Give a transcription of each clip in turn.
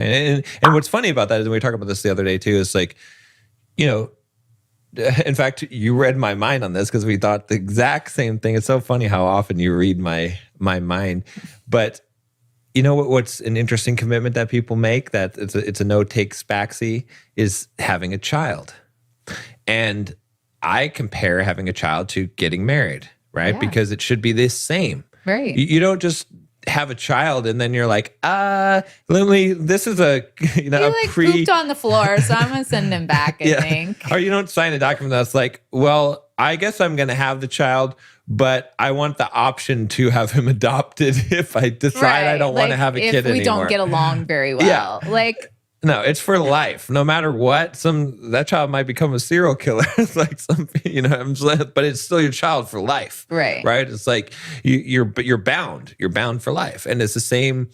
And what's funny about that is, we were talking about this the other day too, is like, you know, in fact, you read my mind on this because we thought the exact same thing. It's so funny how often you read my mind. But you know what's an interesting commitment that people make, that it's a no takes backseat, is having a child. And I compare having a child to getting married, right? Yeah. Because it should be the same. Right. You don't just have a child and then you're like, this is a, he pooped on the floor, so I'm gonna send him back, I think. Or you don't sign a document that's like, well, I guess I'm gonna have the child, but I want the option to have him adopted if I decide I don't want to have a kid anymore. If we don't get along very well. No, it's for life. No matter what, that child might become a serial killer. It's like but it's still your child for life. Right. Right. It's like you're bound. You're bound for life. And it's the same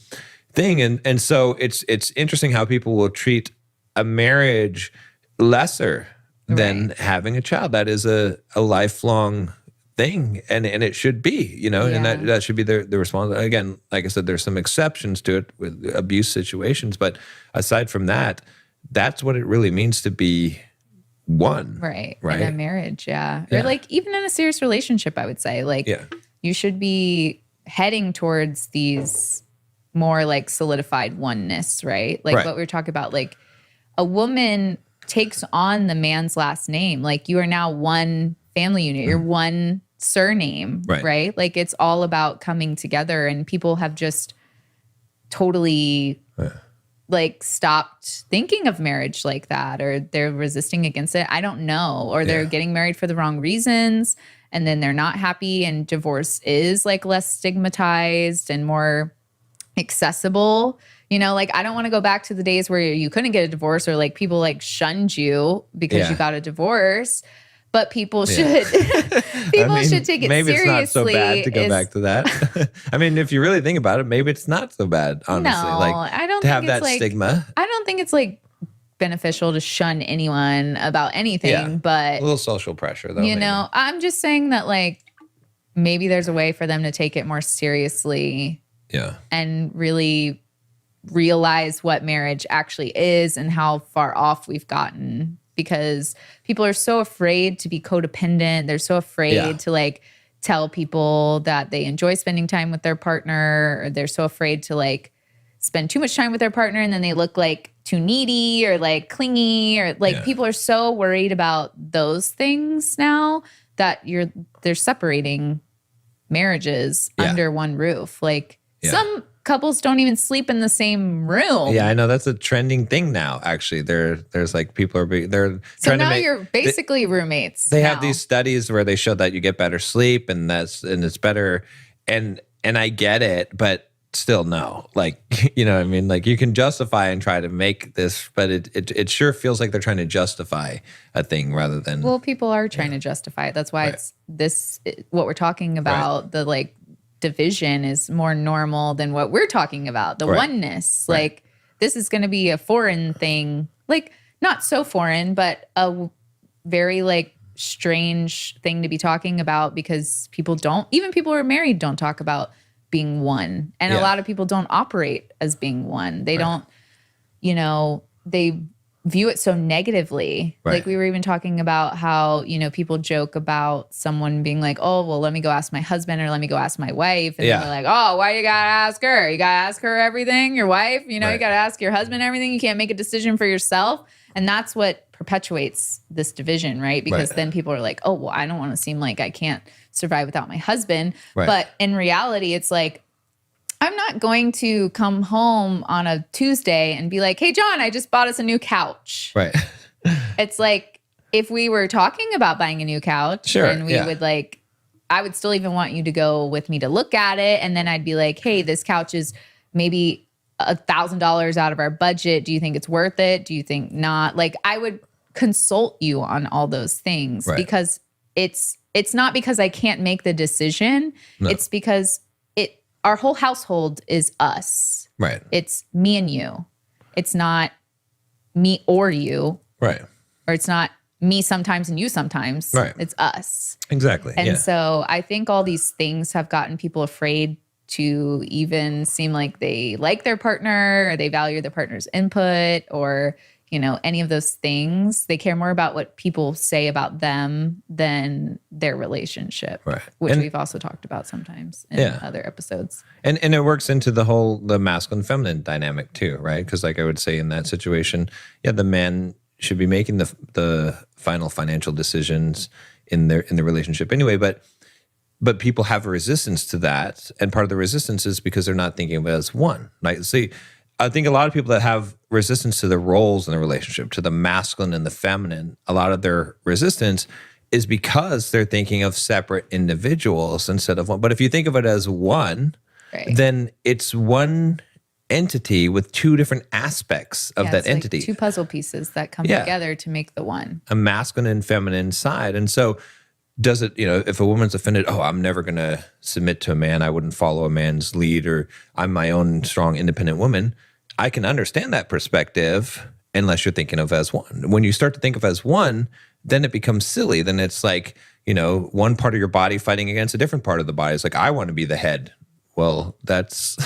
thing. And so it's interesting how people will treat a marriage lesser than having a child. That is a lifelong thing, and it should be, and that should be the response. Again, like I said, there's some exceptions to it with abuse situations, but aside from that, that's what it really means to be one. Right. In a marriage, yeah. Or even in a serious relationship, I would say, you should be heading towards these more solidified oneness, right? What we were talking about, a woman takes on the man's last name. You are now one family unit. You're one surname, right? It's all about coming together, and people have just totally stopped thinking of marriage like that, or they're resisting against it. I don't know. Or they're getting married for the wrong reasons, and then they're not happy, and divorce is less stigmatized and more accessible. I don't want to go back to the days where you couldn't get a divorce, or people shunned you because you got a divorce. But people should should take it maybe seriously. Maybe it's not so bad to go back to that. I mean, if you really think about it, maybe it's not so bad, honestly. No, I don't to think have it's that stigma. I don't think it's beneficial to shun anyone about anything, but a little social pressure though. I'm just saying that maybe there's a way for them to take it more seriously. Yeah. And really realize what marriage actually is and how far off we've gotten. Because people are so afraid to be codependent. They're so afraid to tell people that they enjoy spending time with their partner, or they're so afraid to spend too much time with their partner and then they look too needy or clingy, or people are so worried about those things now that they're separating marriages under one roof. Some couples don't even sleep in the same room. Yeah, I know that's a trending thing now. Actually, there's people they're so trying now to make, you're basically roommates. They have these studies where they show that you get better sleep, and it's better. And I get it, but still no. You know what I mean? You can justify and try to make this, but it sure feels like they're trying to justify a thing rather than. Well, people are trying to justify it. That's why what we're talking about, the division is more normal than what we're talking about, the oneness. This is going to be a foreign thing, not so foreign, but a very strange thing to be talking about, because people who are married don't talk about being one. And a lot of people don't operate as being one. They don't, they view it so negatively. We were even talking about how, people joke about someone being oh, well, let me go ask my husband, or let me go ask my wife. And they're oh, why you got to ask her? You got to ask her everything, your wife, you got to ask your husband everything. You can't make a decision for yourself. And that's what perpetuates this division, right? Because then people are oh, well, I don't want to seem like I can't survive without my husband. But in reality, it's I'm not going to come home on a Tuesday and be hey, John, I just bought us a new couch. Right. It's if we were talking about buying a new couch, and we would I would still even want you to go with me to look at it. And then I'd be hey, this couch is maybe $1,000 out of our budget. Do you think it's worth it? Do you think not? I would consult you on all those things, because it's not because I can't make the decision. No. It's because our whole household is us. Right. It's me and you. It's not me or you. Right. Or it's not me sometimes and you sometimes. Right. It's us. Exactly. And so I think all these things have gotten people afraid to even seem like they like their partner or they value their partner's input or, you know, any of those things. They care more about what people say about them than their relationship, Right. which we've also talked about sometimes in other episodes. And it works into the masculine feminine dynamic too, right? Because like I would say in that situation, the man should be making the final financial decisions in the relationship anyway, but people have a resistance to that, and part of the resistance is because they're not thinking of it as one. Like, see, I think a lot of people that have resistance to the roles in the relationship, to the masculine and the feminine, a lot of their resistance is because they're thinking of separate individuals instead of one. But if you think of it as one, then it's one entity with two different aspects of that entity. Like two puzzle pieces that come together to make the one. A masculine and feminine side. And so does it, you know, if a woman's offended, oh, I'm never going to submit to a man, I wouldn't follow a man's lead, or I'm my own strong, independent woman, I can understand that perspective unless you're thinking of as one. When you start to think of as one, then it becomes silly. Then it's like, you know, one part of your body fighting against a different part of the body. It's like, I want to be the head. Well, that's,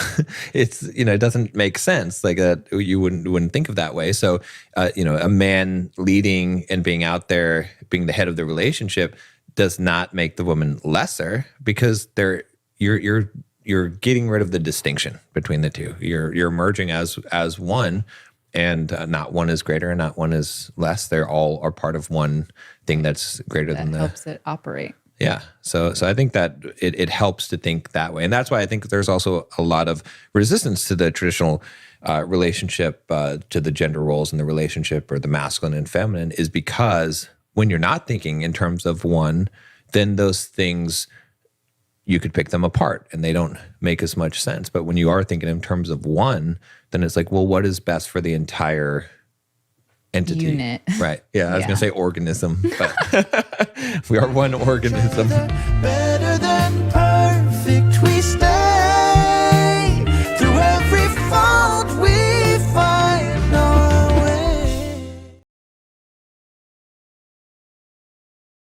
it's, you know, it doesn't make sense. Like you wouldn't think of that way. So, you know, a man leading and being out there, being the head of the relationship does not make the woman lesser, because you're getting rid of the distinction between the two. You're merging as one, and not one is greater and not one is less. They're all are part of one thing that's greater than that helps it operate. Yeah. So I think that it helps to think that way. And that's why I think there's also a lot of resistance to the traditional relationship, to the gender roles in the relationship, or the masculine and feminine, is because when you're not thinking in terms of one, then those things, you could pick them apart and they don't make as much sense. But when you are thinking in terms of one, then it's like, well, what is best for the entire entity? Unit. Right. Yeah, I was going to say organism, but we are one organism. Better than